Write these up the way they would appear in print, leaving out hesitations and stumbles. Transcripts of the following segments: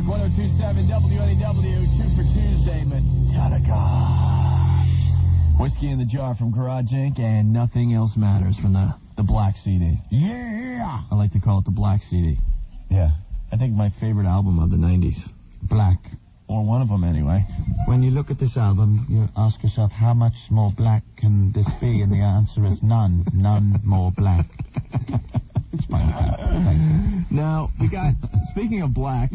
York, 102.7 WNEW, 2 for Tuesday, Metallica. Whiskey in the Jar from Garage Inc. and Nothing Else Matters from the Black CD. Yeah! I like to call it the Black CD. Yeah. I think my favorite album of the 90s. Black. Or one of them, anyway. When you look at this album, you ask yourself, how much more black can this be? And the answer is none. None more black. Now, we got, speaking of black,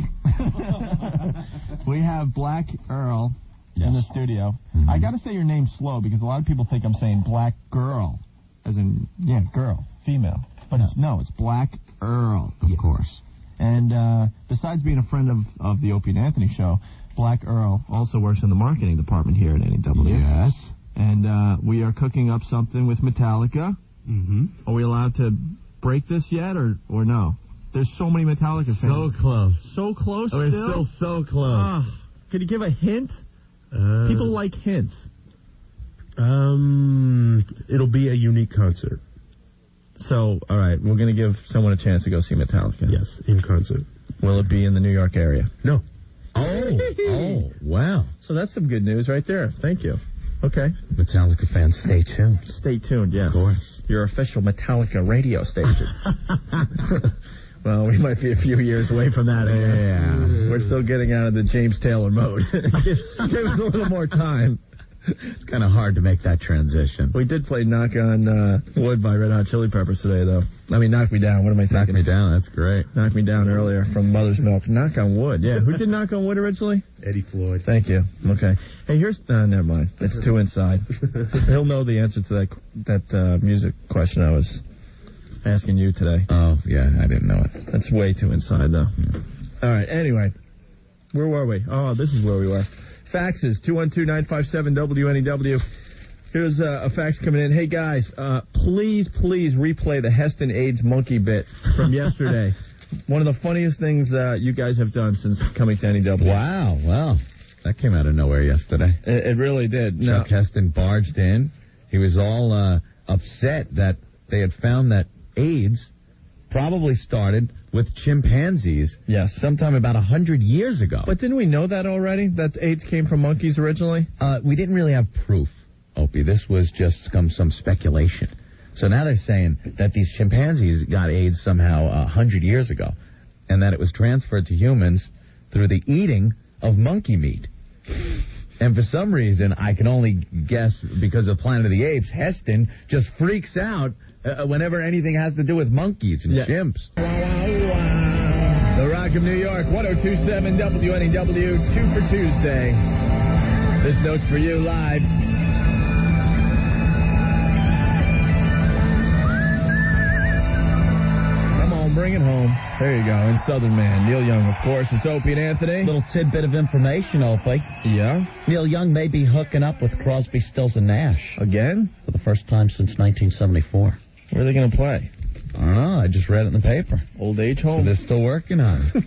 we have Black Earl in the studio. Mm-hmm. I got to say your name slow because a lot of people think I'm saying Black Girl, as in, girl, female. But it's Black Earl, of course. And besides being a friend of the Opie and Anthony show, Black Earl also works in the marketing department here at NEW. Yes. And we are cooking up something with Metallica. Mm-hmm. Are we allowed to break this yet, or no? There's so many Metallica fans. So close. So close We're still? still so close. Could you give a hint? People like hints. It'll be a unique concert. So, all right, we're going to give someone a chance to go see Metallica. Yes, in concert. Will it be in the New York area? No. Oh, wow. So that's some good news right there. Thank you. Okay. Metallica fans, stay tuned. Stay tuned, yes. Of course. Your official Metallica radio station. Well, we might be a few years away from that. Yeah. We're still getting out of the James Taylor mode. Give us a little more time. It's kind of hard to make that transition. We did play Knock on Wood by Red Hot Chili Peppers today, though. I mean, Knock Me Down. What am I thinking? Knock Me Down, that's great. Knock Me Down earlier from Mother's Milk. Knock on Wood, yeah. Who did Knock on Wood originally? Eddie Floyd. Thank you. Okay. Hey, here's... never mind. It's too inside. He'll know the answer to that music question I was asking you today. Oh, yeah, I didn't know it. That's way too inside, though. Yeah. All right, anyway. Where were we? Oh, this is where we were. Faxes, 212-957-WNEW. Here's a fax coming in. Hey, guys, please replay the Heston AIDS monkey bit from yesterday. One of the funniest things you guys have done since coming to NEW. Wow, well, that came out of nowhere yesterday. It really did. Chuck Heston barged in. He was all upset that they had found that AIDS probably started with chimpanzees. Yes. Sometime about 100 years ago. But didn't we know that already, that AIDS came from monkeys originally? We didn't really have proof, Opie. This was just some speculation. So now they're saying that these chimpanzees got AIDS somehow 100 years ago, and that it was transferred to humans through the eating of monkey meat. And for some reason, I can only guess because of Planet of the Apes, Heston just freaks out whenever anything has to do with monkeys and chimps. The Rock of New York, 102.7 WNEW, 2 for Tuesday. This note's for you live. Come on, bring it home. There you go, in Southern Man. Neil Young, of course. It's Opie and Anthony. Little tidbit of information, Opie. Yeah? Neil Young may be hooking up with Crosby, Stills, and Nash. Again? For the first time since 1974. Where are they going to play? I don't know. I just read it in the paper. Old age home? So they're still working on it.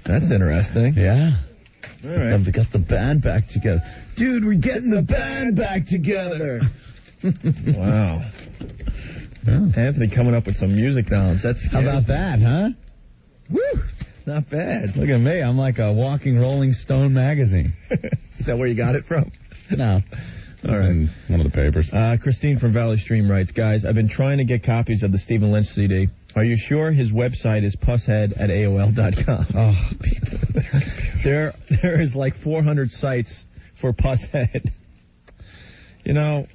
That's interesting. Yeah. All right. They got the band back together. Dude, we're getting the band back together. Wow. Yeah. Anthony coming up with some music knowledge. How about that, huh? Woo! Not bad. Look at me. I'm like a walking Rolling Stone magazine. Is that where you got it from? No. All right. In one of the papers. Christine from Valley Stream writes, guys, I've been trying to get copies of the Stephen Lynch CD. Are you sure his website is pusshead@AOL.com? Oh, there is like 400 sites for Pusshead. You know,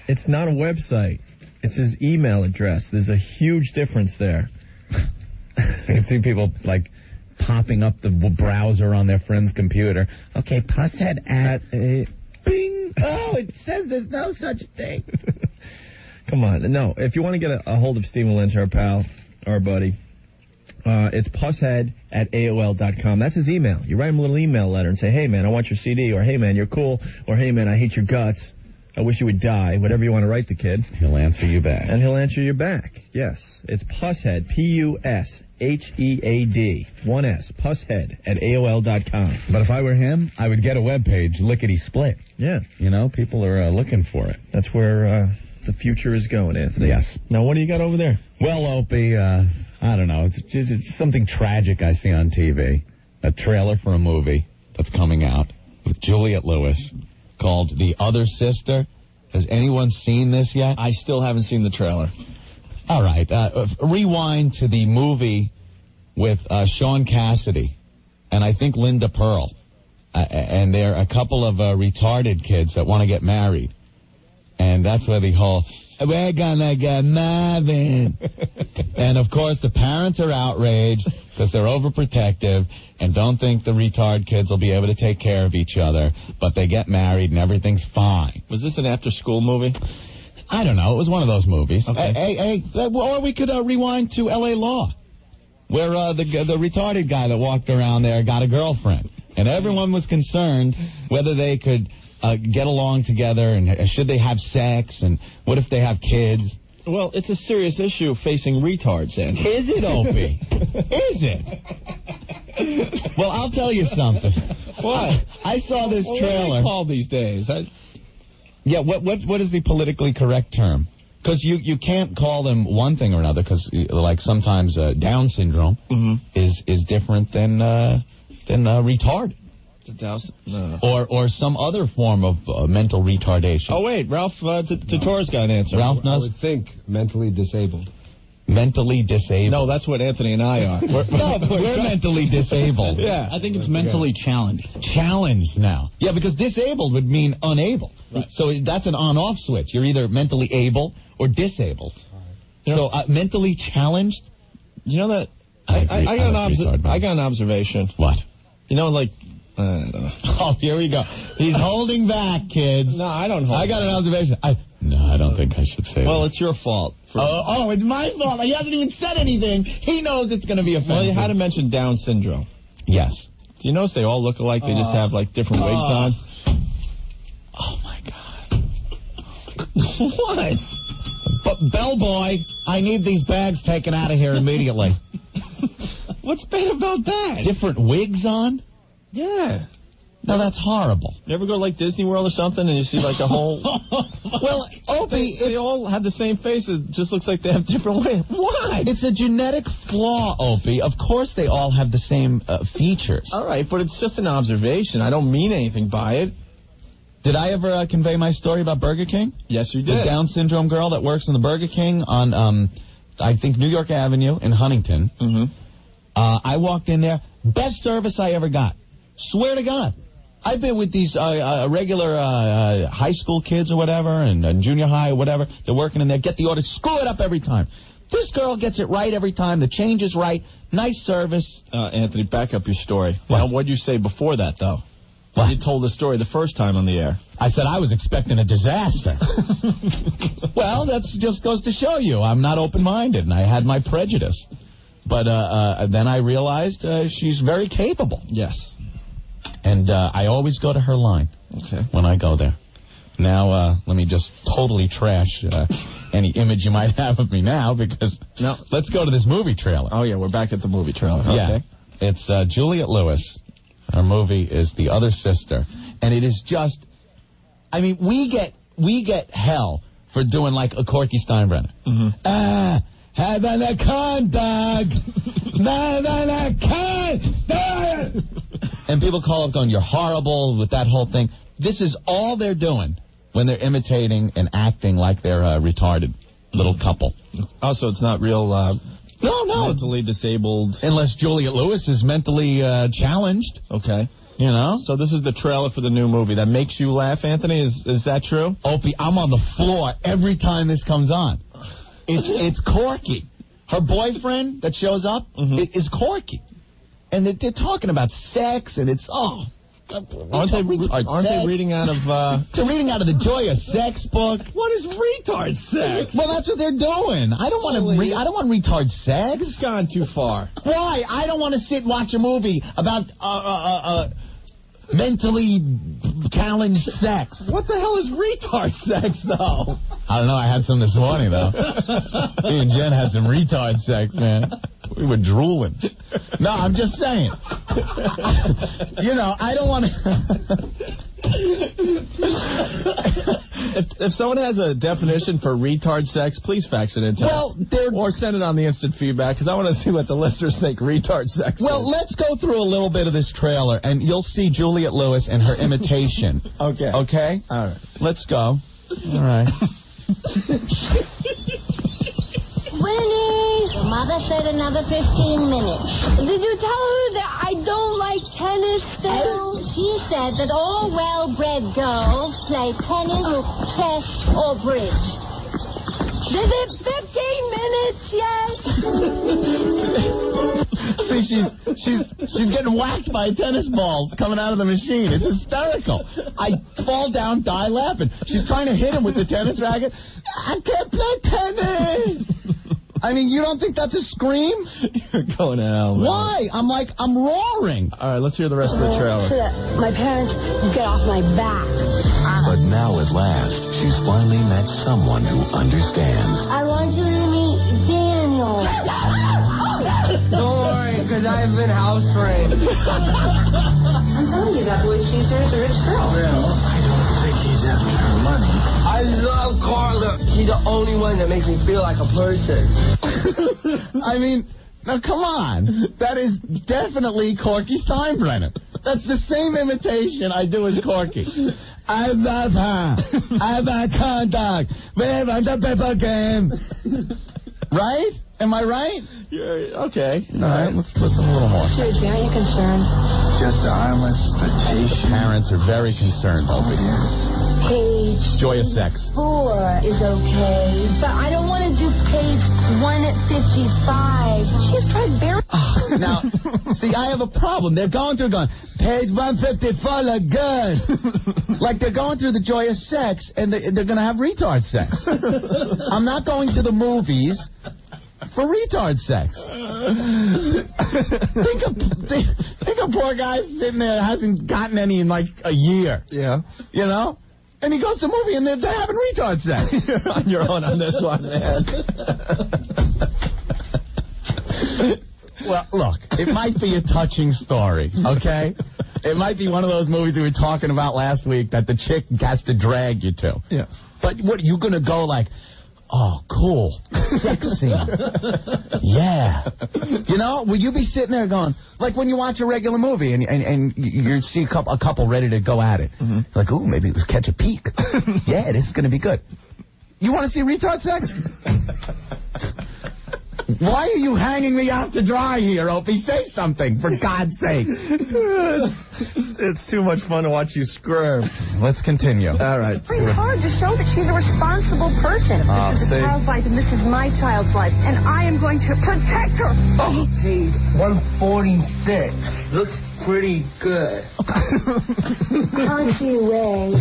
it's not a website. It's his email address. There's a huge difference there. I can see people, like, popping up the browser on their friend's computer. Okay, Pusshead at a... Bing! Oh, it says there's no such thing. Come on. No, if you want to get a hold of Stephen Lynch, our pal, our buddy, it's pusshead@AOL.com. That's his email. You write him a little email letter and say, hey, man, I want your CD, or hey, man, you're cool, or hey, man, I hate your guts. I wish you would die, whatever you want to write the kid. He'll answer you back. And he'll answer you back, yes. It's Pusshead, Pushead, 1S, Pusshead@AOL.com. But if I were him, I would get a webpage, lickety-split. Yeah. You know, people are looking for it. That's where the future is going, Anthony. Yes. Now, what do you got over there? Well, Opie, I don't know. it's something tragic I see on TV. A trailer for a movie that's coming out with Juliette Lewis called The Other Sister. Has anyone seen this yet? I still haven't seen the trailer. All right. Rewind to the movie with Sean Cassidy and I think Linda Pearl. And they're a couple of retarded kids that want to get married. And that's where the whole, we're gonna get married. And, of course, the parents are outraged because they're overprotective and don't think the retard kids will be able to take care of each other. But they get married and everything's fine. Was this an after-school movie? I don't know. It was one of those movies. Okay. Or we could rewind to L.A. Law, where the retarded guy that walked around there got a girlfriend. And everyone was concerned whether they could get along together and should they have sex and what if they have kids. Well, it's a serious issue facing retards, Andy. Is it, Opie? Is it? Well, I'll tell you something. What? I saw this trailer. What are they called these days? Yeah, what is the politically correct term? Because you can't call them one thing or another because, like, sometimes Down syndrome is different than retarded. No. Or some other form of mental retardation. Oh, wait, Ralph Tutor's got an answer. Ralph knows? I would think mentally disabled. Mentally disabled? No, that's what Anthony and I are. We're mentally disabled. Yeah. I think it's mentally challenged. Challenged now. Yeah, because disabled would mean unable. Right. So that's an on-off switch. You're either mentally able or disabled. Right. So mentally challenged? You know that... I got an observation. What? You know, like... I don't know. Oh, here we go. He's holding back, kids. No, I don't hold I got back. an observation. No, I don't think I should say Well, that. it's your fault. Oh, it's my fault. He hasn't even said anything. He knows it's going to be offensive. Well, you had to mention Down syndrome. Yes. Do you notice they all look alike? They just have, like, different wigs on? Oh, my God. What? But, bellboy, I need these bags taken out of here immediately. What's bad about that? Different wigs on? Yeah. No, that's horrible. You ever go to, like, Disney World or something and you see, like, a whole... Well, Opie, they all have the same face. It just looks like they have different wigs. Why? It's a genetic flaw, Opie. Of course they all have the same features. All right, but it's just an observation. I don't mean anything by it. Did I ever convey my story about Burger King? Yes, you did. The Down syndrome girl that works in the Burger King on, I think, New York Avenue in Huntington. Mm-hmm. I walked in there. Best service I ever got. Swear to God. I've been with these regular high school kids or whatever and junior high or whatever. They're working in there. Get the order. Screw it up every time. This girl gets it right every time. The change is right. Nice service. Anthony, back up your story. What? Now, what did you say before that, though? What? You told the story the first time on the air. I said I was expecting a disaster. Well, that just goes to show you. I'm not open-minded, and I had my prejudice. But then I realized she's very capable. Yes. And I always go to her line when I go there. Now, let me just totally trash any image you might have of me now, because let's go to this movie trailer. Oh, yeah, we're back at the movie trailer. Yeah. Okay. It's Juliette Lewis. Her movie is The Other Sister. And it is just, I mean, we get hell for doing like a Corky Steinbrenner. Mm-hmm. Having a con dog. Having a con dog. And people call up going, you're horrible with that whole thing. This is all they're doing when they're imitating and acting like they're a retarded little couple. Oh, so it's not real No. mentally disabled. Unless Juliette Lewis is mentally challenged. Okay. You know? So this is the trailer for the new movie. That makes you laugh, Anthony? Is that true? Opie, I'm on the floor every time this comes on. It's Corky. Her boyfriend that shows up is Corky. And they're talking about sex, and it's, Aren't they reading out of... They're reading out of the Joy of Sex book. What is retard sex? Well, that's what they're doing. I don't want retard sex. It's gone too far. Why? I don't want to sit and watch a movie about mentally challenged sex. What the hell is retard sex, though? I don't know. I had some this morning, though. Me and Jen had some retard sex, man. We were drooling. No, I'm just saying. I don't want to... If someone has a definition for retard sex, please fax it in to us. Or send it on the instant feedback, because I want to see what the listeners think retard sex is. Well, let's go through a little bit of this trailer, and you'll see Juliette Lewis and her imitation. Okay. Okay? All right. Let's go. All right. Winnie! Your mother said another 15 minutes. Did you tell her that I don't like tennis still? She said that all well-bred girls play tennis, chess, or bridge. Is it 15 minutes yet? See, she's getting whacked by tennis balls coming out of the machine. It's hysterical. I fall down, die laughing. She's trying to hit him with the tennis racket. I can't play tennis. I mean, you don't think that's a scream? You're going to hell, man. Why? I'm roaring. All right, let's hear the rest of the trailer. So that my parents get off my back. But now at last, she's finally met someone who understands. I want you to meet Daniel. Don't worry, because I've been house trained. I'm telling you, that boy Caesar is a rich girl. I don't think he's after her money. I love Carla. He's the only one that makes me feel like a person. I mean, now come on. That is definitely Corky Steinbrenner. That's the same imitation I do as Corky. I love her. I'm a contact. We want the paper game. Right? Am I right? Yeah, okay. All right, let's listen a little more. Seriously, aren't you concerned? Just armless vacation. Parents are very concerned, Opie. Page Joyous sex. 4 is okay, but I don't want to do page 1 at 55. She's tried very... Now, see, I have a problem. They're going through going, page 154 look good. Like they're going through the joyous sex, and they're going to have retard sex. I'm not going to the movies for retard sex. think a poor guy sitting there hasn't gotten any in like a year. Yeah. You know? And he goes to a movie and they're having retard sex. You're on your own on this one, man. Well, look, it might be a touching story, okay? It might be one of those movies we were talking about last week that the chick has to drag you to. Yeah. But what, you going to go like, oh, cool, sex scene. Yeah. You know, will you be sitting there going, like when you watch a regular movie and you see a couple ready to go at it. Mm-hmm. Like, ooh, maybe let's catch a peek. Yeah, this is going to be good. You want to see retard sex? Why are you hanging me out to dry here, Opie? Say something, for God's sake. It's too much fun to watch you squirm. Let's continue. All right. It's very hard to show that she's a responsible person. This is a child's life, and this is my child's life, and I am going to protect her. Oh. Page 146 looks pretty good. Country way.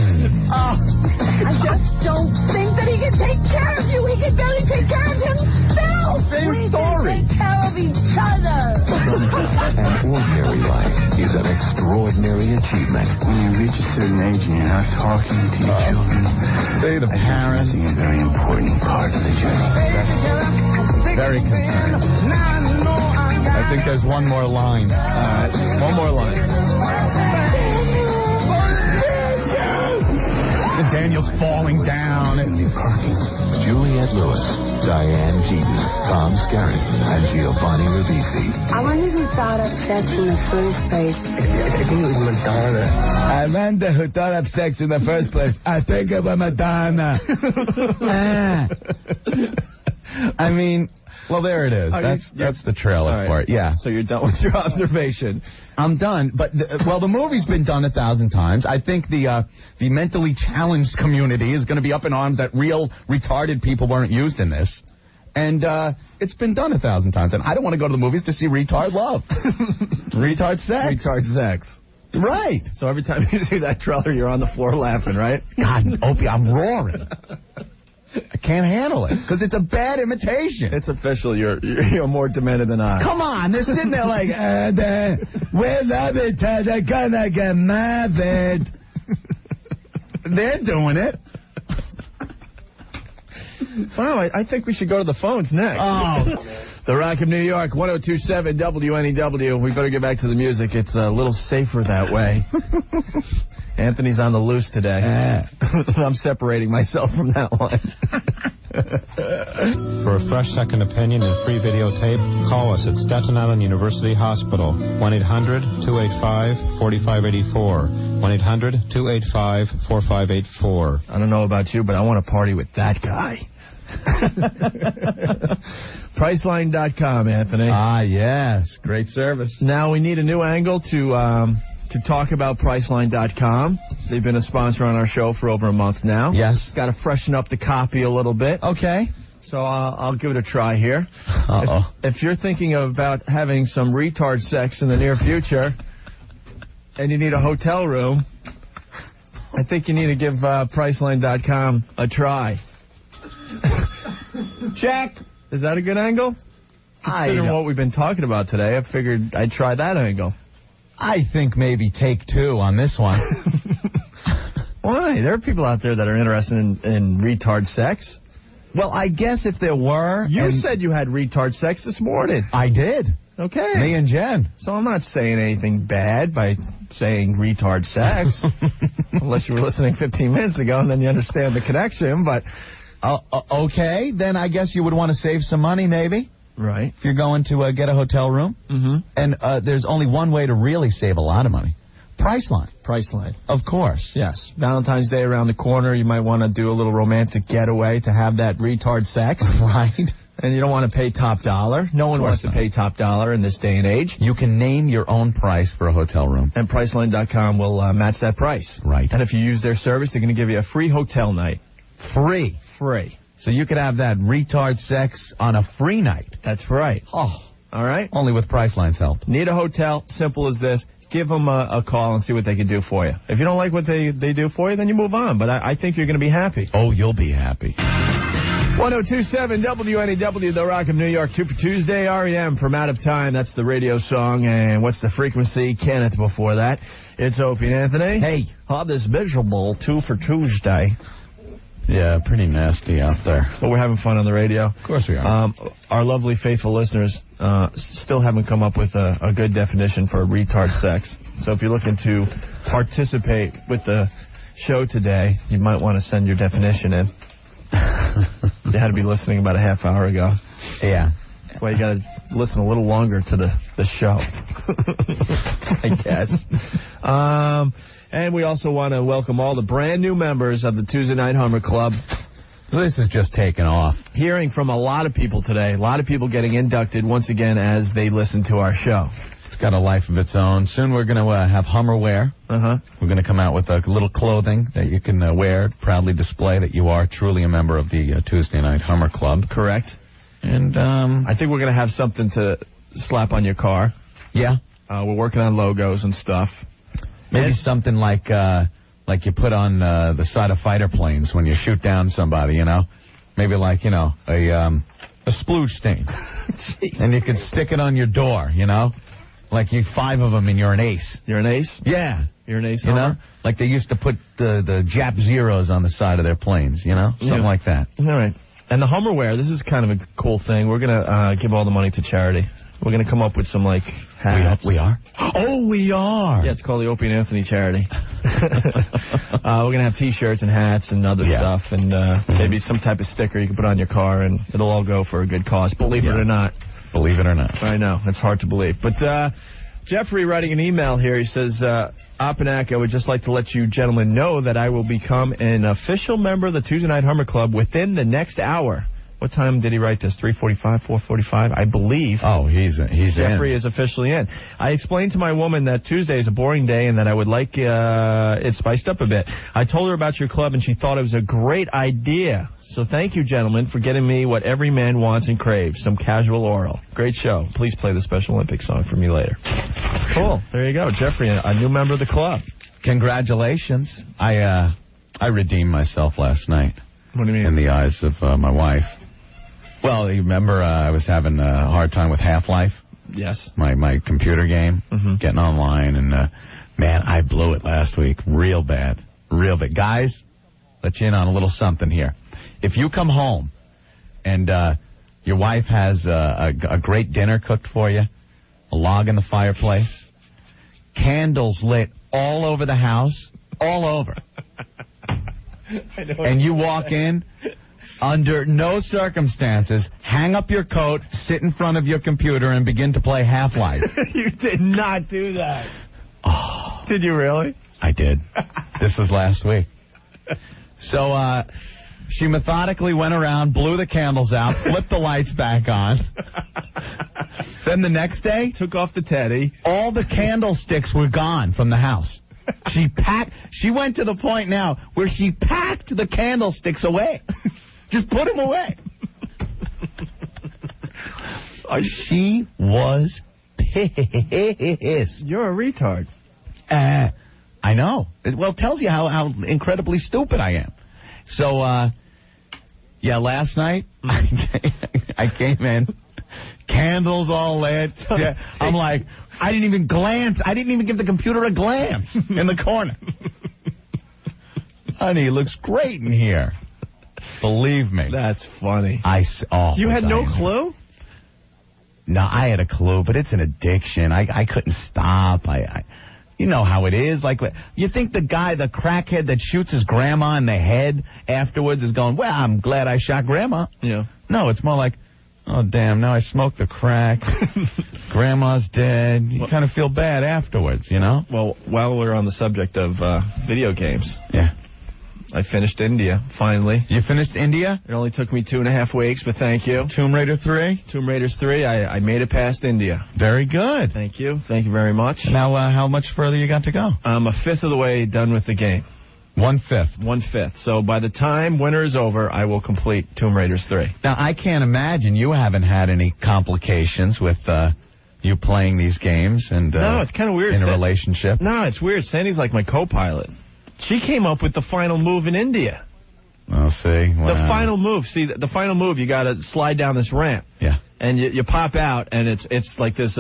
I just don't think that he can take care of you. He can barely take care of himself. Same story. Take care of each other. An ordinary life is an extraordinary achievement. When you reach a certain age and you're not talking to your children, Say the parents. a very important part of the journey. Very concerned. I think there's one more line. All right. One more line. Daniel's falling down. Juliette Lewis, Diane Keaton, Tom Skerritt, and Giovanni Ribisi. I wonder who thought up sex in the first place. I think it was Madonna. I wonder who thought up sex in the first place. I think it was Madonna. I mean, well, there it is. That's the trailer for it. Yeah. So you're done with your observation. I'm done. But, the movie's been done 1,000 times. I think the mentally challenged community is going to be up in arms that real retarded people weren't used in this. And it's been done 1,000 times. And I don't want to go to the movies to see retard love. Retard sex. Retard sex. Right. So every time you see that trailer, you're on the floor laughing, right? God, Opie, I'm roaring. I can't handle it because it's a bad imitation. It's official. You're more demented than I. Come on, they're sitting there like, we love it, they're gonna get married. They're doing it. Wow, I think we should go to the phones next. Oh, The Rock of New York, 102.7 WNEW. We better get back to the music. It's a little safer that way. Anthony's on the loose today. I'm separating myself from that one. For a fresh second opinion and free videotape, call us at Staten Island University Hospital, 1-800-285-4584, 1-800-285-4584. I don't know about you, but I want to party with that guy. Priceline.com, Anthony. Ah, yes. Great service. Now we need a new angle to talk about Priceline.com. They've been a sponsor on our show for over a month now. Yes. Got to freshen up the copy a little bit. Okay. So I'll give it a try here. Uh-oh. If you're thinking about having some retard sex in the near future and you need a hotel room, I think you need to give Priceline.com a try. Jack, is that a good angle? Considering what we've been talking about today, I figured I'd try that angle. I think maybe take two on this one. Why? There are people out there that are interested in retard sex. Well, I guess if there were... You said you had retard sex this morning. I did. Okay. Me and Jen. So I'm not saying anything bad by saying retard sex. Unless you were listening 15 minutes ago and then you understand the connection, but... Okay, then I guess you would want to save some money, maybe. Right. If you're going to get a hotel room. Mm-hmm. And there's only one way to really save a lot of money. Priceline. Priceline. Of course. Yes. Valentine's Day around the corner. You might want to do a little romantic getaway to have that retard sex. Right. And you don't want to pay top dollar. No one wants to pay top dollar in this day and age. You can name your own price for a hotel room. And Priceline.com will match that price. Right. And if you use their service, they're going to give you a free hotel night. Free. Free. So you could have that retard sex on a free night. That's right. Oh. All right? Only with Priceline's help. Need a hotel, simple as this. Give them a call and see what they can do for you. If you don't like what they do for you, then you move on. But I think you're going to be happy. Oh, you'll be happy. 102.7 WNEW, The Rock of New York, 2 for Tuesday, REM from Out of Time. That's the radio song. And what's the frequency? Kenneth before that. It's Opie and Anthony. Hey. This miserable 2 for Tuesday. Yeah, pretty nasty out there. But we're having fun on the radio. Of course we are. Our lovely, faithful listeners still haven't come up with a good definition for retard sex. So if you're looking to participate with the show today, you might want to send your definition in. You had to be listening about a half hour ago. Yeah. That's why you got to listen a little longer to the show, I guess. And we also want to welcome all the brand new members of the Tuesday Night Hummer Club. This is just taking off. Hearing from a lot of people today. A lot of people getting inducted once again as they listen to our show. It's got a life of its own. Soon we're going to have Hummer wear. Uh-huh. We're going to come out with a little clothing that you can wear, proudly display that you are truly a member of the Tuesday Night Hummer Club. Correct. And I think we're going to have something to slap on your car. Yeah. We're working on logos and stuff. Maybe something like you put on the side of fighter planes when you shoot down somebody, you know? Maybe like, you know, a splooge stain. And you could stick it on your door, you know? Like you 5 of them and you're an ace. You're an ace? Yeah. You're an ace, you Hummer? know? Like they used to put the Jap Zeros on the side of their planes, you know? Something like that. All right. And the Hummerware, this is kind of a cool thing. We're going to give all the money to charity. We're going to come up with some, like, hats. We are? Oh, we are. Yeah, it's called the Opie and Anthony charity. We're going to have T-shirts and hats and other stuff, and maybe some type of sticker you can put on your car, and it'll all go for a good cause, believe it or not. Believe it or not. I know. It's hard to believe. But Jeffrey writing an email here, he says, Opinack, I would just like to let you gentlemen know that I will become an official member of the Tuesday Night Hummer Club within the next hour. What time did he write this? 3:45, 4:45? I believe. Oh, he's Jeffrey in. is officially in. I explained to my woman that Tuesday is a boring day and that I would like it spiced up a bit. I told her about your club and she thought it was a great idea. So thank you, gentlemen, for getting me what every man wants and craves, some casual oral. Great show. Please play the Special Olympics song for me later. Cool. There you go. Jeffrey, a new member of the club. Congratulations. I redeemed myself last night. What do you mean? In the eyes of my wife. Well, you remember I was having a hard time with Half-Life? Yes. My computer game, getting online, and, man, I blew it last week real bad. Real bad. Guys, let you in on a little something here. If you come home and Your wife has a great dinner cooked for you, a log in the fireplace, candles lit all over the house, all over. And you walk in, under no circumstances, hang up your coat, sit in front of your computer, and begin to play Half-Life. You did not do that. Oh, did you really? I did. This was last week. So, she methodically went around, blew the candles out, flipped the lights back on. Then the next day, took off the teddy. All the candlesticks were gone from the house. She went to the point now where she packed the candlesticks away. Just put them away. She was pissed. You're a retard. I know. Well, it tells you how incredibly stupid I am. So, last night, I came in, candles all lit. Yeah, I'm like, I didn't even glance. I didn't even give the computer a glance in the corner. Honey, it looks great in here. Believe me. That's funny. You had no clue? No, I had a clue, but it's an addiction. I couldn't stop. You know how it is. Like, you think the crackhead that shoots his grandma in the head afterwards is going, well, I'm glad I shot grandma. Yeah. No, it's more like, oh, damn, now I smoked the crack. Grandma's dead. You kind of feel bad afterwards, you know? Well, while we're on the subject of video games. Yeah. I finished India, finally. You finished India? It only took me 2.5 weeks, but thank you. Tomb Raider 3? Tomb Raiders 3, I made it past India. Very good. Thank you. Thank you very much. Now, how much further you got to go? I'm a fifth of the way done with the game. 1/5. 1/5. So by the time winter is over, I will complete Tomb Raiders 3. Now, I can't imagine you haven't had any complications with you playing these games and no, it's kind of weird. In a relationship. No, it's weird. Sandy's like my co-pilot. She came up with the final move in India. I'll see. The final move. See, the final move, you got to slide down this ramp. Yeah. And you pop out, and it's like this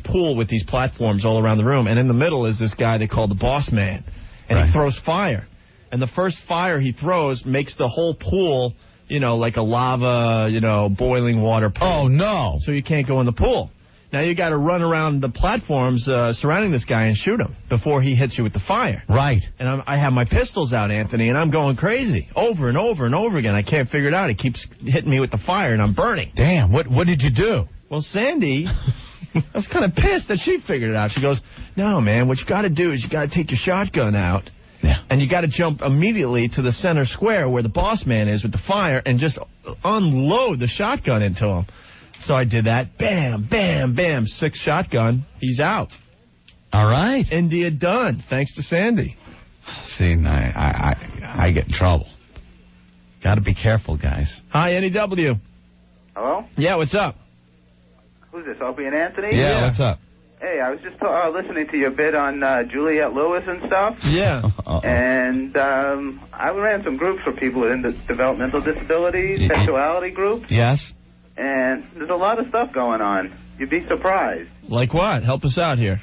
pool with these platforms all around the room. And in the middle is this guy they call the boss man. And he throws fire. And the first fire he throws makes the whole pool, like a lava, boiling water pool. Oh, no. So you can't go in the pool. Now you got to run around the platforms surrounding this guy and shoot him before he hits you with the fire. Right. And I have my pistols out, Anthony, and I'm going crazy over and over and over again. I can't figure it out. He keeps hitting me with the fire, and I'm burning. Damn. What did you do? Well, Sandy, I was kind of pissed that she figured it out. She goes, no, man, what you got to do is you got to take your shotgun out. Yeah. And you got to jump immediately to the center square where the boss man is with the fire and just unload the shotgun into him. So I did that. Bam, bam, bam. 6 shotgun. He's out. All right. India done. Thanks to Sandy. See, I get in trouble. Got to be careful, guys. Hi, NEW. Hello? Yeah, what's up? Who's this, Opie and Anthony? Yeah, what's up? Hey, I was just listening to your bit on Juliette Lewis and stuff. Yeah. And I ran some groups for people with developmental disabilities, sexuality groups. Yes. And there's a lot of stuff going on. You'd be surprised. Like what? Help us out here.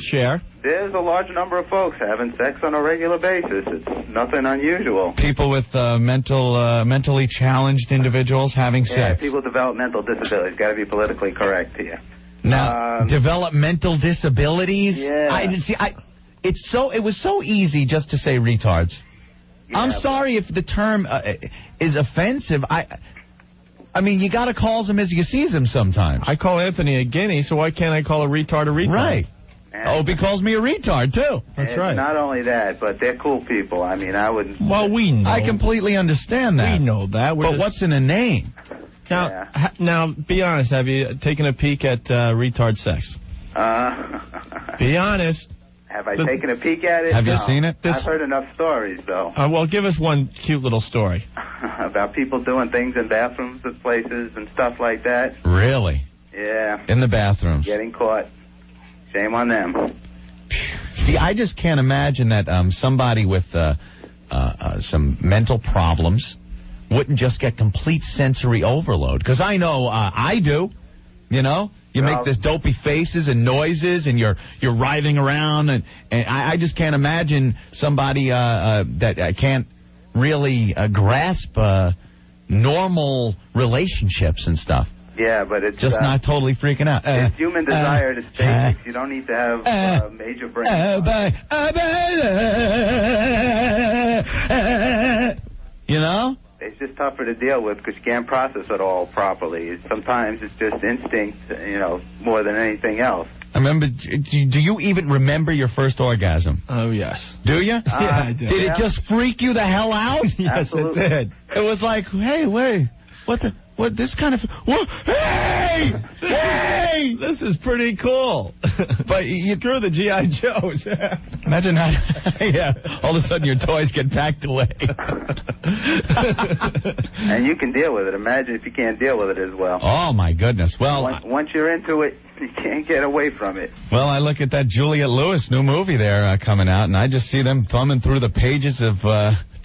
Share. There's a large number of folks having sex on a regular basis. It's nothing unusual. People with mentally challenged individuals having sex. Yeah, people with developmental disabilities. Got to be politically correct here. Now, developmental disabilities? Yeah. It was so easy just to say retards. Yeah, I'm sorry if the term is offensive. I mean, you got to call them as you see them sometimes. I call Anthony a guinea, so why can't I call a retard a retard? Right. Opie calls me a retard, too. That's right. Not only that, but they're cool people. I mean, I wouldn't... Well, we know. I completely understand that. We know that. But what's in a name? Now, be honest. Have you taken a peek at retard sex? Be honest. Have I taken a peek at it? Have you seen it? I've heard enough stories, though. Well, give us one cute little story. About people doing things in bathrooms of places and stuff like that. Really? Yeah. In the bathrooms. Getting caught. Shame on them. See, I just can't imagine that somebody with some mental problems wouldn't just get complete sensory overload. Because I know I do, You make this dopey faces and noises, and you're writhing around, and I just can't imagine somebody that can't really grasp, normal relationships and stuff. Yeah, but it's just not totally freaking out. It's human desire to basics. You don't need to have major brain. You know? It's just tougher to deal with because you can't process it all properly. Sometimes it's just instinct, more than anything else. I remember. Do you even remember your first orgasm? Oh, yes. Do you? Yeah, I do. Did it just freak you the hell out? Yes, Absolutely. it did. It was like, hey, wait, what this kind of... What? Hey! This is pretty cool. But you screw the G.I. Joes. Imagine how... Yeah, all of a sudden your toys get packed away. And you can deal with it. Imagine if you can't deal with it as well. Oh, my goodness. Well... Once you're into it, you can't get away from it. Well, I look at that Juliette Lewis new movie there coming out, and I just see them thumbing through the pages of...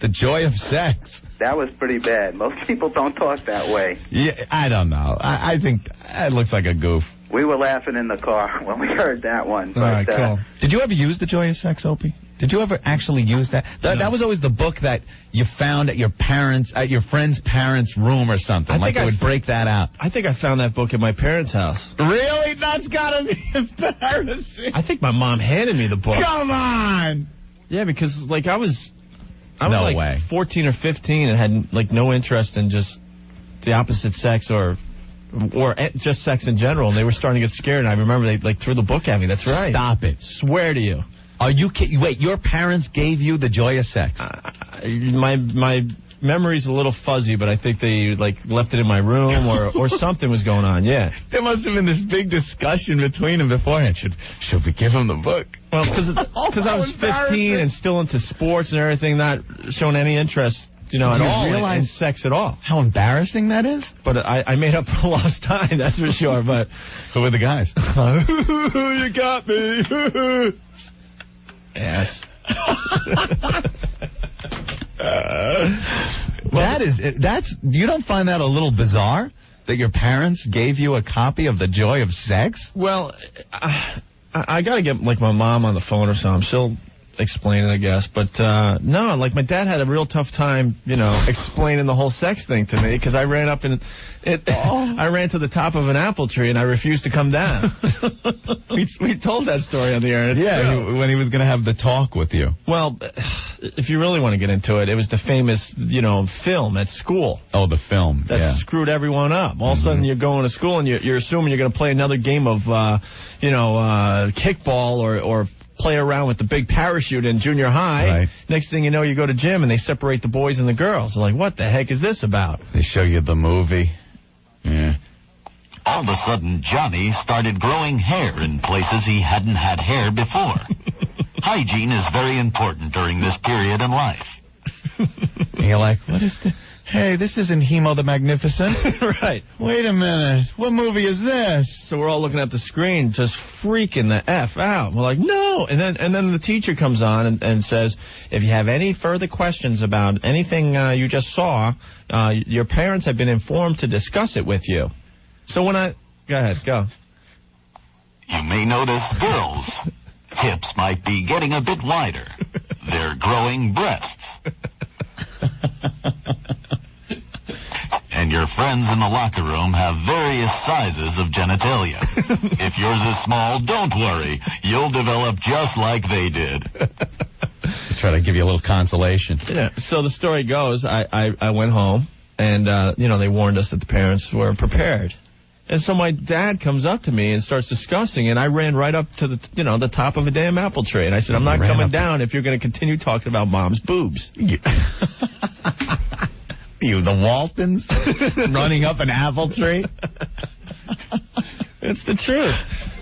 The Joy of Sex. That was pretty bad. Most people don't talk that way. Yeah, I don't know. I think it looks like a goof. We were laughing in the car when we heard that one. But, all right, cool. Did you ever use The Joy of Sex, Opie? Did you ever actually use that? That was always the book that you found at your friend's parents' room or something. Like they would break that out. I think I found that book at my parents' house. Really? That's gotta be embarrassing. I think my mom handed me the book. Come on! Yeah, because I was no like way. 14 or 15 and had like no interest in just the opposite sex or just sex in general. And they were starting to get scared. And I remember they threw the book at me. That's right. Stop it. Swear to you. Are you kidding? Wait, your parents gave you The Joy of Sex? My memory's a little fuzzy, but I think they left it in my room or something was going on. Yeah. There must have been this big discussion between them beforehand. Should we give him the book? Well, because I was 15 and still into sports and everything, not showing any interest, at all in sex at all. How embarrassing that is? But I made up for lost time, that's for sure. But who were the guys? You got me. Yes. You don't find that a little bizarre that your parents gave you a copy of The Joy of Sex? Well, I got to get my mom on the phone or something. She'll explain it, I guess. But no, my dad had a real tough time, explaining the whole sex thing to me because I ran up and I ran to the top of an apple tree and I refused to come down. we told that story on the air. Yeah, when he was going to have the talk with you. Well, if you really want to get into it, it was the famous, film at school. Oh, the film. That screwed everyone up. All of a sudden, you're going to school and you're assuming you're going to play another game of, kickball or play around with the big parachute in junior high. Right. Next thing you know, you go to gym and they separate the boys and the girls. They're like, what the heck is this about? They show you the movie. Yeah. All of a sudden, Johnny started growing hair in places he hadn't had hair before. Hygiene is very important during this period in life. And you're like, what is this? Hey, this isn't Hemo the Magnificent. Right. Wait a minute. What movie is this? So we're all looking at the screen, just freaking the F out. We're like, no. And then the teacher comes on and says, if you have any further questions about anything you just saw, your parents have been informed to discuss it with you. So when go ahead, go. You may notice girls' hips might be getting a bit wider. They're growing breasts. And your friends in the locker room have various sizes of genitalia. If yours is small, don't worry. You'll develop just like they did. Try to give you a little consolation. Yeah. So the story goes, I went home, and, they warned us that the parents were prepared. And so my dad comes up to me and starts discussing, and I ran right up to the top of a damn apple tree. And I said, I'm not coming down if you're going to continue talking about mom's boobs. You, the Waltons, running up an apple tree? It's the truth.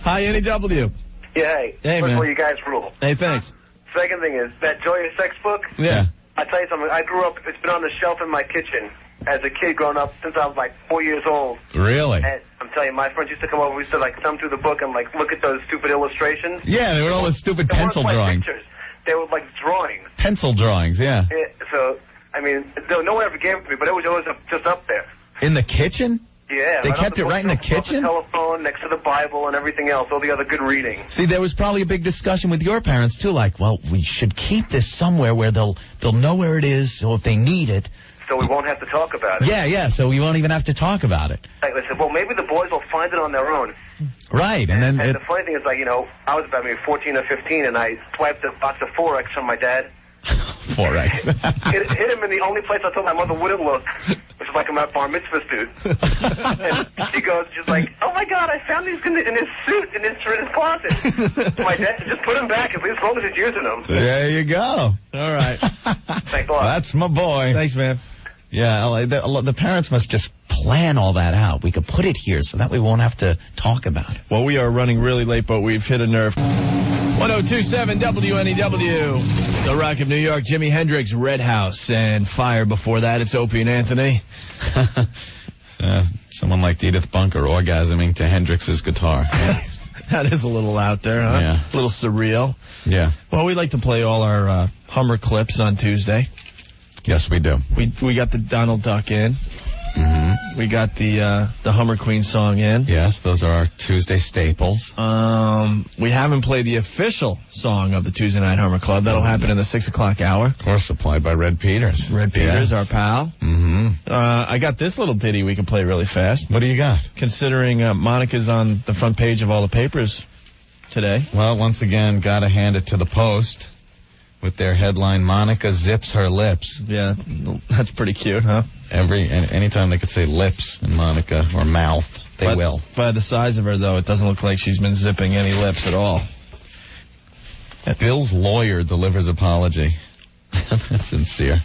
Hi, NEW. Yeah, hey. Hey, First man. of all, you guys rule. Hey, thanks. Second thing is, that Joy of Sex book, Yeah. I tell you something, I grew up, it's been on the shelf in my kitchen as a kid growing up since I was like 4 years old. Really? And I'm telling you, my friends used to come over, we used to thumb through the book and look at those stupid illustrations. Yeah, they were all the stupid pencil drawings. Pictures. They were drawings. Pencil drawings, yeah. So, I mean, no one ever gave it to me, but it was always just up there. In the kitchen? Yeah. They kept it right in the kitchen? The telephone, next to the Bible and everything else, all the other good reading. See, there was probably a big discussion with your parents, too, well, we should keep this somewhere where they'll know where it is, so if they need it, so we won't have to talk about it. Yeah, so we won't even have to talk about it. Like, I said, well, maybe the boys will find it on their own. Right, and then... the funny thing is, like, I was about maybe 14 or 15, and I swiped a box of 4X from my dad. 4X. hit him in the only place I thought my mother wouldn't look, which is like I'm at bar mitzvah suit. And she's like, oh my God, I found these in his suit, in his closet. My dad said, just put them back, as long as he's using them. There you go. All right. Thanks a lot. That's my boy. Thanks, man. Yeah, the parents must just plan all that out. We could put it here so that we won't have to talk about it. Well, we are running really late, but we've hit a nerve. 1027 WNEW, The Rock of New York, Jimi Hendrix, Red House, and Fire before that. It's Opie and Anthony. Someone like Edith Bunker orgasming to Hendrix's guitar. That is a little out there, huh? Yeah. A little surreal. Yeah. Well, we like to play all our Hummer clips on Tuesday. Yes, we do. We got the Donald Duck in. Mm-hmm. We got the Hummer Queen song in. Yes, those are our Tuesday staples. We haven't played the official song of the Tuesday Night Hummer Club. That'll happen in the 6 o'clock hour. Of course, supplied by Red Peters. Red Peters, our pal. Mm-hmm. I got this little ditty we can play really fast. What do you got? Considering Monica's on the front page of all the papers today. Well, once again, gotta hand it to the Post. With their headline, Monica zips her lips. Yeah, that's pretty cute, huh? Anytime they could say lips in Monica or mouth, they will. By the size of her, though, it doesn't look like she's been zipping any lips at all. Bill's lawyer delivers apology. That's sincere.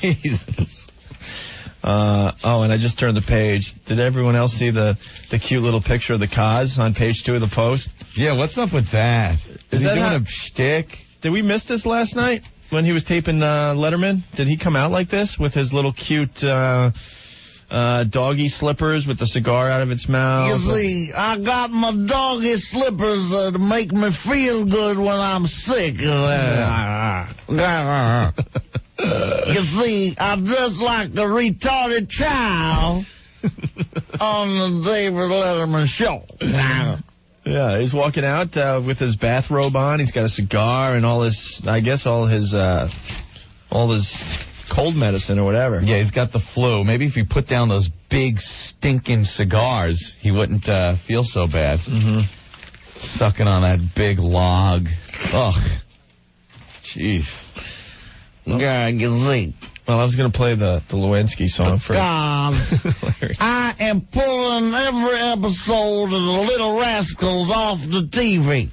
Jesus. And I just turned the page. Did everyone else see the cute little picture of the Kaz on page 2 of the Post? Yeah, what's up with that? Is he doing a shtick? Did we miss this last night when he was taping Letterman? Did he come out like this with his little cute doggy slippers with the cigar out of its mouth? You see, I got my doggy slippers to make me feel good when I'm sick. You see, I dress like the retarded child on the David Letterman show. Yeah, he's walking out with his bathrobe on. He's got a cigar and all his cold medicine or whatever. Yeah, he's got the flu. Maybe if you put down those big stinking cigars, he wouldn't feel so bad. Mm-hmm. Sucking on that big log. Ugh. Jeez. Yeah, you see. Well, I was going to play the Lewinsky song for... I am pulling every episode of the Little Rascals off the TV.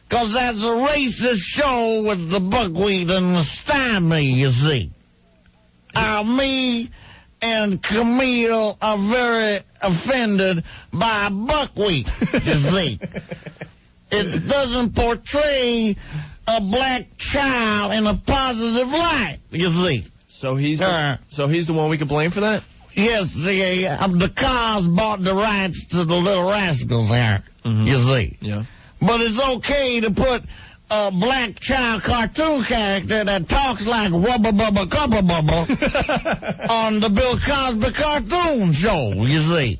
Because that's a racist show with the buckwheat and the stymie, you see. Me and Camille are very offended by buckwheat, you see. It doesn't portray a black child in a positive light, you see. So he's the one we could blame for that? Yes, the Cars bought the rights to the Little Rascals there, you see. Yeah. But it's okay to put a black child cartoon character that talks like Wubba Bubba Cubba Bubba on the Bill Cosby cartoon show, you see.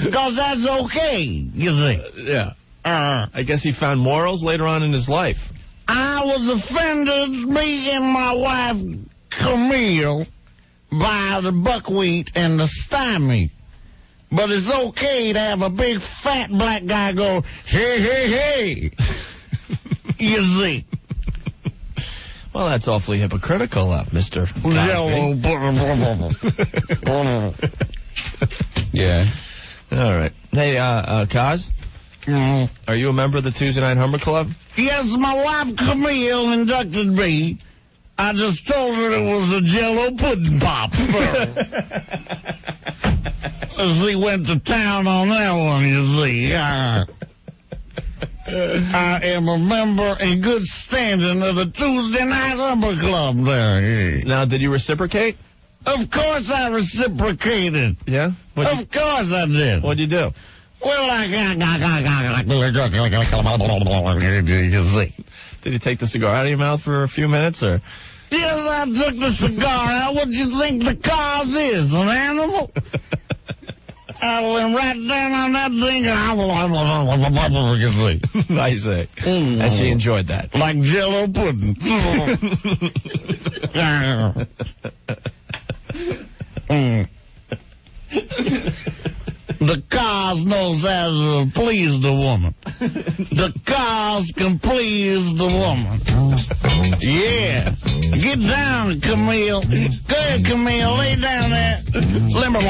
Because that's okay, you see. Yeah. I guess he found morals later on in his life. I was offended, me and my wife, Camille, by the buckwheat and the stymie. But it's okay to have a big fat black guy go, hey, hey, hey. You see. Well, that's awfully hypocritical, Mr. Yeah. All right. Hey, Kaz? Are you a member of the Tuesday Night Hummer Club? Yes, my wife Camille inducted me. I just told her it was a Jell-O pudding pop. She went to town on that one, you see. I am a member in good standing of the Tuesday Night Hummer Club there. Now, did you reciprocate? Of course I reciprocated. Yeah? Of course I did. What'd you do? Well, you see. Did you take the cigar out of your mouth for a few minutes, or? Yes, I took the cigar out. What do you think the cause is? An animal? I went right down on that thing. I say. And she enjoyed that. Like Jell-O pudding. The cars knows how to please the woman. The cars can please the woman. Yeah. Get down, Camille. Go ahead, Camille. Lay down there. Limber.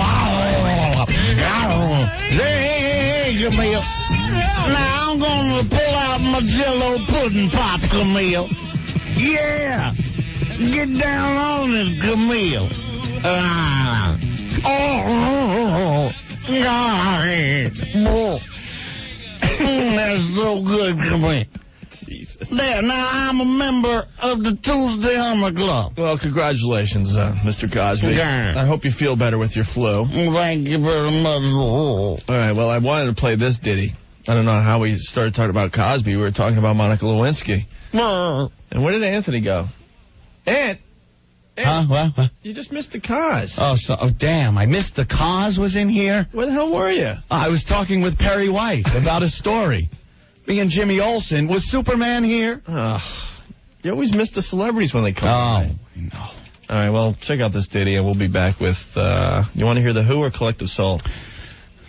Hey, Camille. Now I'm going to pull out my Jell-O pudding pop, Camille. Yeah. Get down on it, Camille. That's so good, Camille. Jesus. There, now I'm a member of the Tuesday Hummer Club. Well, congratulations, Mr. Cosby. Yeah. I hope you feel better with your flu. Thank you very much. All right, well, I wanted to play this ditty. I don't know how we started talking about Cosby. We were talking about Monica Lewinsky. And where did Anthony go? Ant? Huh? What? You just missed the cause. Oh, damn. I missed the cause was in here? Where the hell were you? I was talking with Perry White about a story. Me and Jimmy Olsen. Was Superman here? You always miss the celebrities when they come by. No. All right, well, check out this ditty, and we'll be back with, you want to hear The Who or Collective Soul?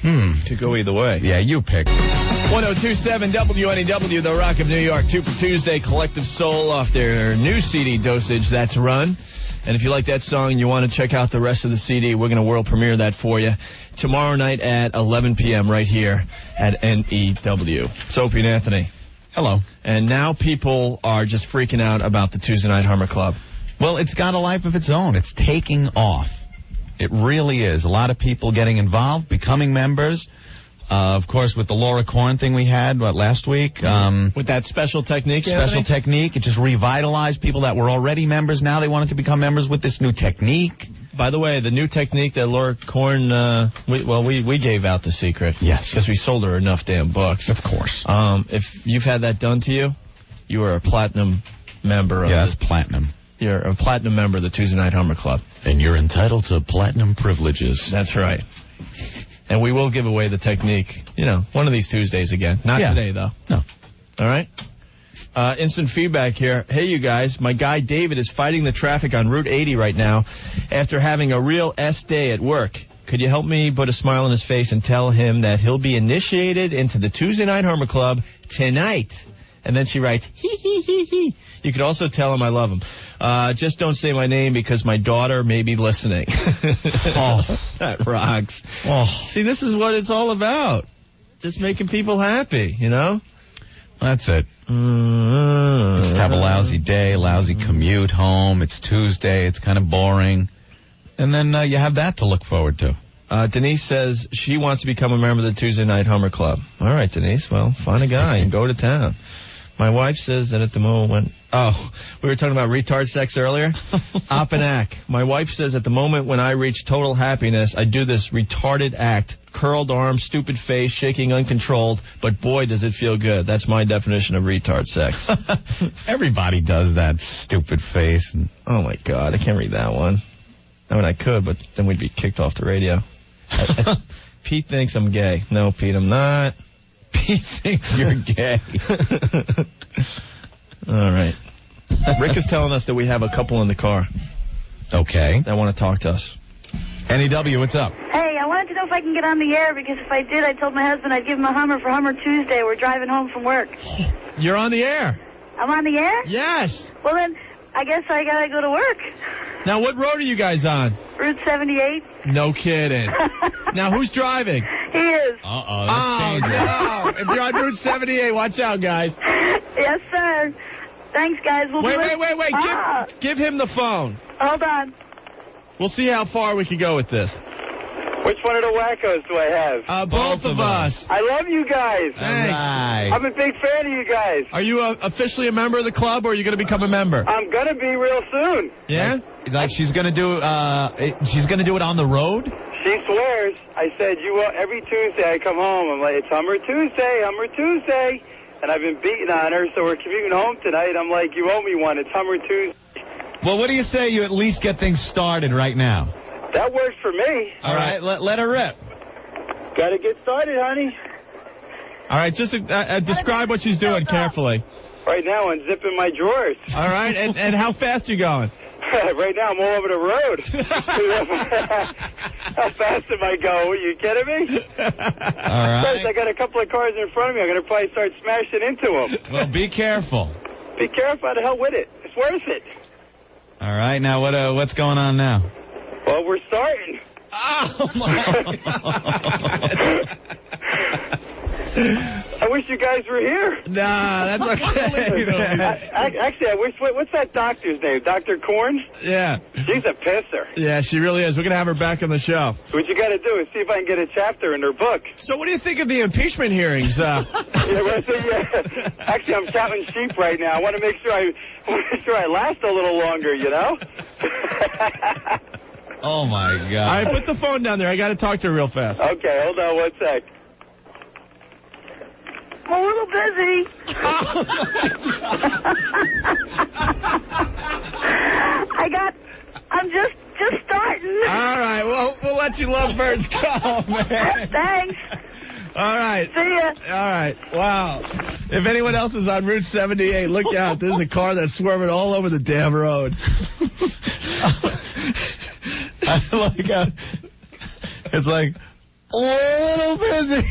Could go either way. Yeah, you pick. 1027 WNEW, The Rock of New York. 2 for Tuesday, Collective Soul off their new CD dosage, That's Run. And if you like that song and you want to check out the rest of the CD, we're going to world premiere that for you tomorrow night at 11 p.m. right here at NEW. It's Opie and Anthony. Hello. And now people are just freaking out about the Tuesday Night Hummer Club. Well, it's got a life of its own. It's taking off. It really is. A lot of people getting involved, becoming members. Of course, with the Laura Corn thing we had, last week? With that special technique, Special technique. It just revitalized people that were already members. Now they wanted to become members with this new technique. By the way, the new technique that Laura Corn, we gave out the secret. Yes. Because we sold her enough damn books. Of course. If you've had that done to you, you are a platinum member of that's platinum. You're a platinum member of the Tuesday Night Hummer Club. And you're entitled to platinum privileges. That's right. And we will give away the technique, one of these Tuesdays again. Not today, though. No. All right? Instant feedback here. Hey, you guys, my guy David is fighting the traffic on Route 80 right now after having a real S day at work. Could you help me put a smile on his face and tell him that he'll be initiated into the Tuesday Night Hummer Club tonight? And then she writes, hee, hee, hee, hee. You could also tell him I love him. Just don't say my name because my daughter may be listening. That rocks. See, this is what it's all about. Just making people happy, That's it. Just have a lousy day, lousy commute home. It's Tuesday. It's kind of boring. And then you have that to look forward to. Denise says she wants to become a member of the Tuesday Night Hummer Club. All right, Denise. Well, find a guy and go to town. My wife says that at the moment we were talking about retard sex earlier. Op and act. My wife says at the moment when I reach total happiness, I do this retarded act. Curled arms, stupid face, shaking uncontrolled, but boy, does it feel good. That's my definition of retard sex. Everybody does that stupid face. Oh, my God. I can't read that one. I mean, I could, but then we'd be kicked off the radio. Pete thinks I'm gay. No, Pete, I'm not. Pete thinks you're gay. All right. Rick is telling us that we have a couple in the car. Okay. That want to talk to us. NEW, what's up? Hey, I wanted to know if I can get on the air, because if I did, I told my husband I'd give him a Hummer for Hummer Tuesday. We're driving home from work. You're on the air. I'm on the air? Yes. Well, then, I guess I gotta go to work. Now, what road are you guys on? Route 78. No kidding. Now, who's driving? He is. Uh-oh, that's dangerous. No. If you're on Route 78, watch out, guys. Yes, sir. Thanks, guys. Wait. Give him the phone. Hold on. We'll see how far we can go with this. Which one of the wackos do I have? Both of us. I love you guys. Thanks. Right. I'm a big fan of you guys. Are you officially a member of the club, or are you going to become a member? I'm going to be real soon. Yeah? Like she's going to do it on the road? She swears. I said, every Tuesday I come home, I'm like, it's Hummer Tuesday. And I've been beating on her, so we're commuting home tonight. I'm like, you owe me one. It's Hummer Tuesday. Well, what do you say you at least get things started right now? That works for me. All right, let her rip. Got to get started, honey. All right, just describe what she's doing carefully. Right now, unzipping my drawers. All right, and how fast you going? Right now, I'm all over the road. How fast am I going? Are you kidding me? All right. First, I got a couple of cars in front of me. I'm going to probably start smashing into them. Well, be careful. Be careful. How the hell with it? It's worth it. All right. Now, what's going on now? Well, we're starting. Oh, my God. I wish you guys were here. Nah, that's okay. Actually, I wish. What's that doctor's name? Dr. Korn? Yeah. She's a pisser. Yeah, she really is. We're going to have her back on the show. What you got to do is see if I can get a chapter in her book. So what do you think of the impeachment hearings? Actually, I'm counting sheep right now. I want to make sure I last a little longer, you know? Oh, my God. All right, put the phone down there. I got to talk to her real fast. Okay, hold on one sec. I'm a little busy. I'm just starting. All right, well, we'll let you love birds go, man. Thanks. All right. See ya. All right. Wow. If anyone else is on Route 78, look out. There's a car that's swerving all over the damn road. It's like, a little busy.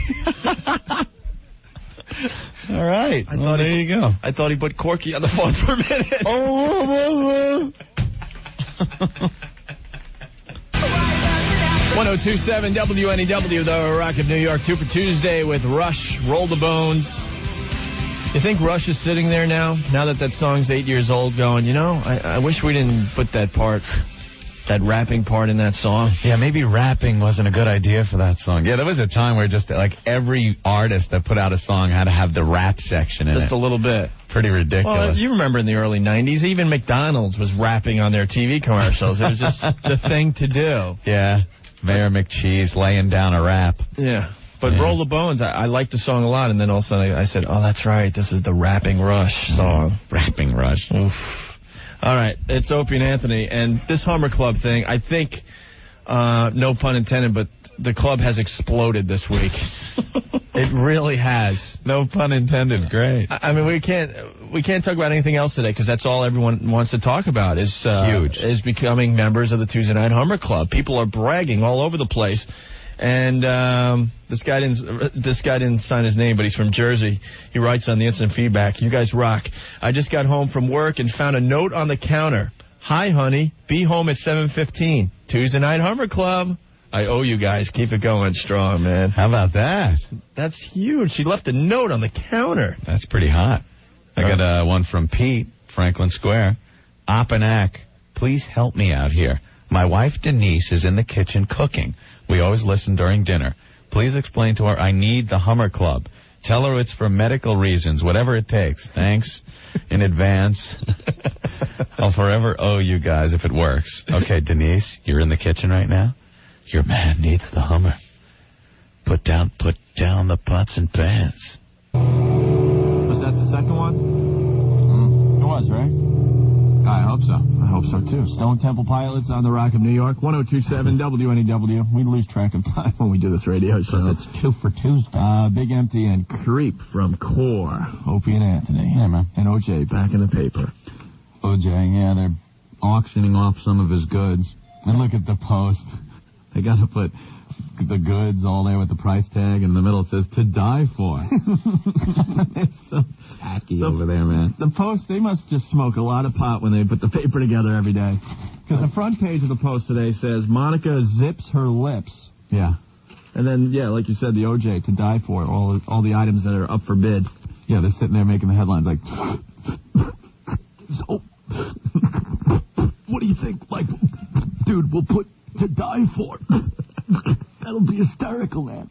All right. Well, there you go. I thought he put Corky on the phone for a minute. 1027 WNEW, the Rock of New York, 2 for Tuesday with Rush, Roll the Bones. You think Rush is sitting there now that song's 8 years old, going, you know, I wish we didn't put that rapping part in that song. Yeah, maybe rapping wasn't a good idea for that song. Yeah, there was a time where just like every artist that put out a song had to have the rap section in it. Just a little bit. Pretty ridiculous. Well, you remember in the early 90s, even McDonald's was rapping on their TV commercials. It was just the thing to do. Yeah, Mayor McCheese laying down a rap. Yeah. But Roll the Bones, I liked the song a lot, and then all of a sudden I said, oh, that's right, this is the Rapping Rush song. Rapping Rush. Oof. All right, it's Opie and Anthony, and this Hummer Club thing, I think, no pun intended, but the club has exploded this week. It really has. No pun intended. Great. I mean, we can't talk about anything else today because that's all everyone wants to talk about is is becoming members of the Tuesday Night Hummer Club. People are bragging all over the place. And this guy didn't sign his name, but he's from Jersey. He writes on the instant feedback, "You guys rock. I just got home from work and found a note on the counter. Hi, honey. Be home at 7:15. Tuesday Night Hummer Club. I owe you guys. Keep it going strong, man." How about that? That's huge. She left a note on the counter. That's pretty hot. I got one from Pete, Franklin Square. Oppenack, please help me out here. My wife Denise is in the kitchen cooking. We always listen during dinner. Please explain to her I need the Hummer Club. Tell her it's for medical reasons, whatever it takes. Thanks in advance. I'll forever owe you guys if it works. Okay, Denise, you're in the kitchen right now. Your man needs the Hummer. Put down the pots and pans. Was that the second one? It was, right? I hope so. I hope so, too. Stone Temple Pilots on the Rock of New York. 1027 WNEW. We lose track of time when we do this radio show. It's 2 for Tuesday. Big Empty and Creep from Core. Opie and Anthony. Yeah, man. And OJ back in the paper. OJ, yeah, they're auctioning off some of his goods. And look at the post. They got to put the goods all there with the price tag. In the middle it says, to die for. It's so tacky over there, man. The Post, they must just smoke a lot of pot when they put the paper together every day. Because the front page of the Post today says, Monica zips her lips. Yeah. And then, yeah, like you said, the OJ, to die for, all the items that are up for bid. Yeah, they're sitting there making the headlines like, so, what do you think? Like, dude, we'll put to die for. That'll be hysterical, man.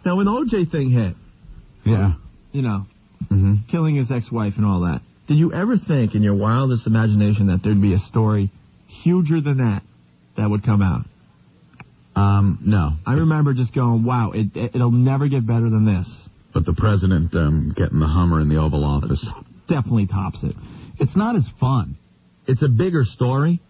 Now, when the OJ thing hit, yeah, you know, killing his ex-wife and all that, did you ever think in your wildest imagination that there'd be a story huger than that would come out? No. I remember just going, wow, it'll never get better than this. But the president getting the Hummer in the Oval Office definitely tops it. It's not as fun. It's a bigger story,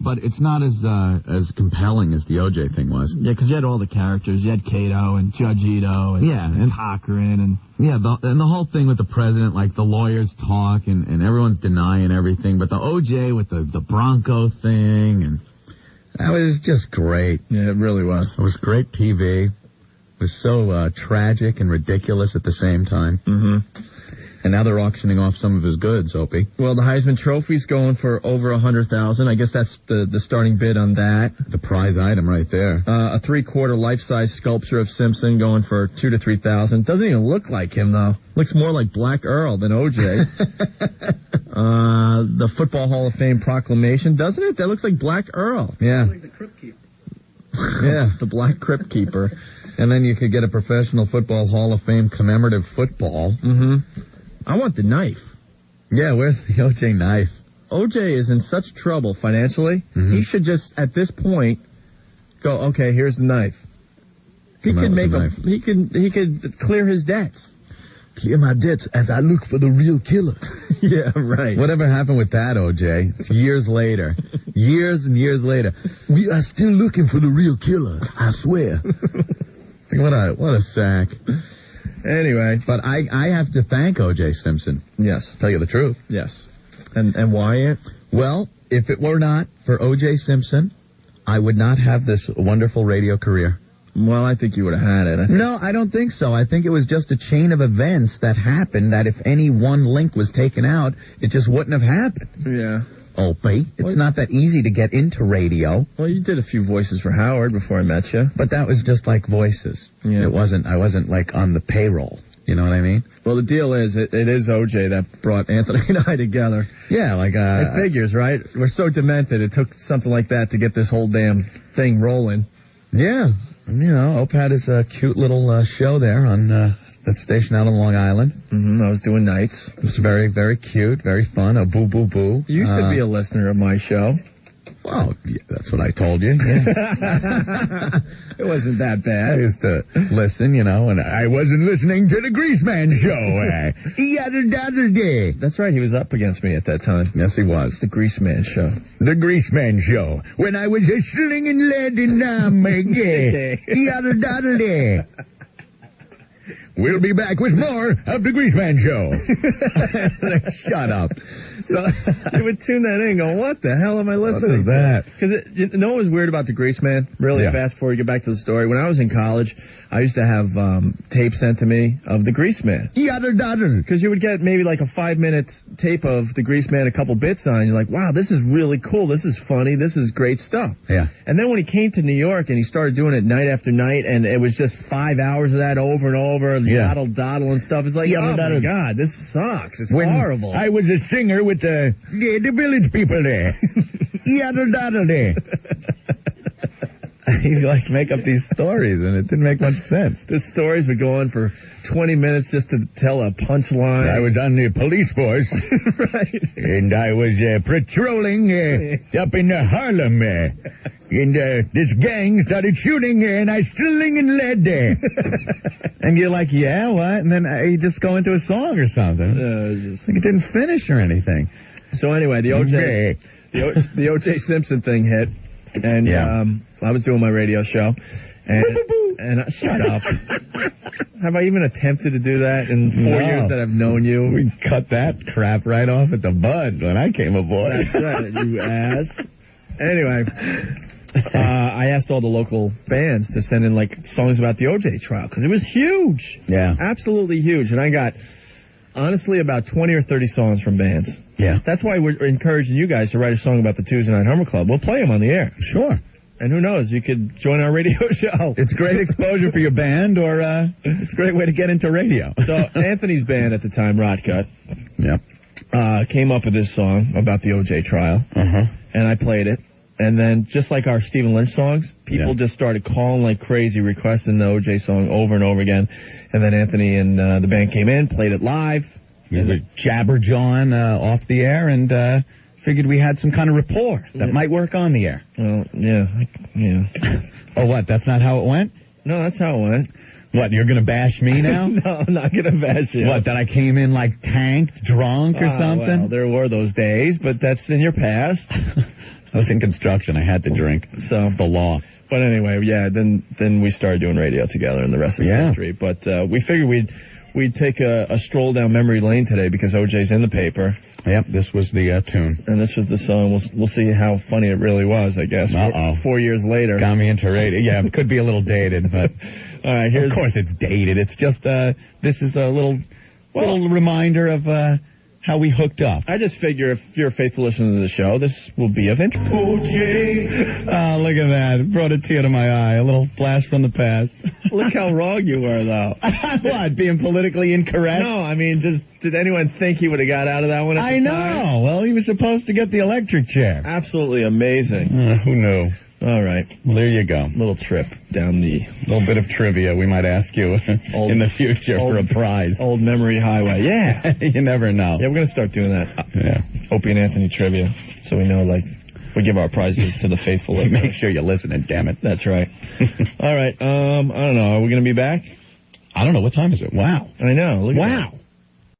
But it's not as compelling as the O.J. thing was. Yeah, because you had all the characters. You had Cato and Judge Ito and Cochran. And the whole thing with the president, like the lawyers talk and everyone's denying everything. But the O.J. with the Bronco thing, and that was just great. Yeah, it really was. It was great TV. It was so tragic and ridiculous at the same time. Mm-hmm. And now they're auctioning off some of his goods, Opie. Well, the Heisman Trophy's going for over $100,000. I guess that's the starting bid on that. The prize item right there. A 3/4 life-size sculpture of Simpson going for $2,000 to $3,000. Doesn't even look like him though. Looks more like Black Earl than O.J. The Football Hall of Fame proclamation, doesn't it? That looks like Black Earl. Yeah. Like the Crypt Keeper. Yeah, the Black Crypt Keeper. And then you could get a Professional Football Hall of Fame commemorative football. Mm-hmm. I want the knife. Yeah, where's the O.J. knife? O.J. is in such trouble financially. Mm-hmm. He should just, at this point, go, okay, here's the knife. He could clear his debts. Clear my debts as I look for the real killer. Yeah, right. Whatever happened with that, O.J.? It's years later. Years and years later. We are still looking for the real killer, I swear. What a sack. Anyway. But I have to thank O.J. Simpson. Yes. Tell you the truth. Yes. And why? Well, if it were not for O.J. Simpson, I would not have this wonderful radio career. Well, I think you would have had it. No, I don't think so. I think it was just a chain of events that happened that if any one link was taken out, it just wouldn't have happened. Yeah. Opie, it's not that easy to get into radio. Well, you did a few voices for Howard before I met you. But that was just like voices. Yeah. I wasn't like on the payroll. You know what I mean? Well, the deal is, it is O.J. that brought Anthony and I together. Yeah, like, it figures, right? We're so demented, it took something like that to get this whole damn thing rolling. Yeah. You know, Ope had his cute little show there on that station out on Long Island. Mm-hmm. I was doing nights. It was very, very cute, very fun. A boo, boo, boo. You used to be a listener of my show. Well, yeah, that's what I told you. Yeah. It wasn't that bad. I used to listen, you know, and I wasn't listening to the Greaseman show. That's right, he was up against me at that time. Yes, he was. The Greaseman show. The Greaseman show. When I was a slinging lead in We'll be back with more of the Greaseman show. Shut up. So you would tune that in and go, what the hell am I listening to? Because you know what was weird about the Greaseman? Really fast before we get back to the story. When I was in college, I used to have tapes sent to me of the Greaseman. Because you would get maybe like a 5-minute tape of the Greaseman, a couple bits on. You're like, wow, this is really cool. This is funny. This is great stuff. Yeah. And then when he came to New York and he started doing it night after night, and it was just 5 hours of that over and over, and doddle and stuff. It's like, oh my God, this sucks. It's horrible. I was a singer with the village people there. You like make up these stories, and it didn't make much sense. The stories would go on for 20 minutes just to tell a punchline. I was on the police force, right? And I was patrolling up in Harlem, and this gang started shooting, and I sling and lead there. And you're like, yeah, what? And then you just go into a song or something. Like it didn't finish or anything. So anyway, the O.J. Simpson thing hit, and I was doing my radio show, and shut up. Have I even attempted to do that in 4 years that I've known you? We cut that crap right off at the bud when I came aboard. That's right, you ass. Anyway, I asked all the local bands to send in like songs about the O.J. trial because it was huge. Yeah, absolutely huge, and I got honestly about 20 or 30 songs from bands. Yeah, that's why we're encouraging you guys to write a song about the Tuesday Night Hummer Club. We'll play them on the air. Sure. And who knows, you could join our radio show. It's great exposure for your band, or it's a great way to get into radio. So Anthony's band at the time, Rodcut, came up with this song about the O.J. trial, and I played it. And then, just like our Stephen Lynch songs, people just started calling like crazy, requesting the O.J. song over and over again. And then Anthony and the band came in, played it live. We were jabberjawing off the air, and figured we had some kind of rapport that might work on the air. Well, yeah. Oh, what? That's not how it went? No, that's how it went. What, you're going to bash me now? No, I'm not going to bash you. What, that I came in like tanked, drunk or something? Well, there were those days, but that's in your past. I was in construction. I had to drink. So it's the law. But anyway, yeah, then we started doing radio together, and the rest is history. But we figured we'd take a stroll down memory lane today because OJ's in the paper. Yep, this was the tune. And this was the song. We'll see how funny it really was, I guess. Uh-oh. 4 years later. Got me into radio. Yeah, it could be a little dated, but all right, of course it's dated. It's just this is a little reminder of how we hooked up. I just figure if you're a faithful listener to the show, this will be of interest. OJ. Oh, look at that. Brought a tear to my eye. A little flash from the past. Look how wrong you were, though. What, being politically incorrect? No, I mean, did anyone think he would have got out of that one at the time? I know. Well, he was supposed to get the electric chair. Absolutely amazing. Who knew? All right. Well, there you go. Little trip down the... little bit of trivia we might ask you in the future for a prize. Old memory highway. Yeah. You never know. Yeah, we're going to start doing that. Yeah. Opie and Anthony trivia. So we know, like, we give our prizes to the faithful listeners. Make sure you're listening, damn it. That's right. All right. I don't know. Are we going to be back? I don't know. What time is it? Wow. I know. Look at wow. that.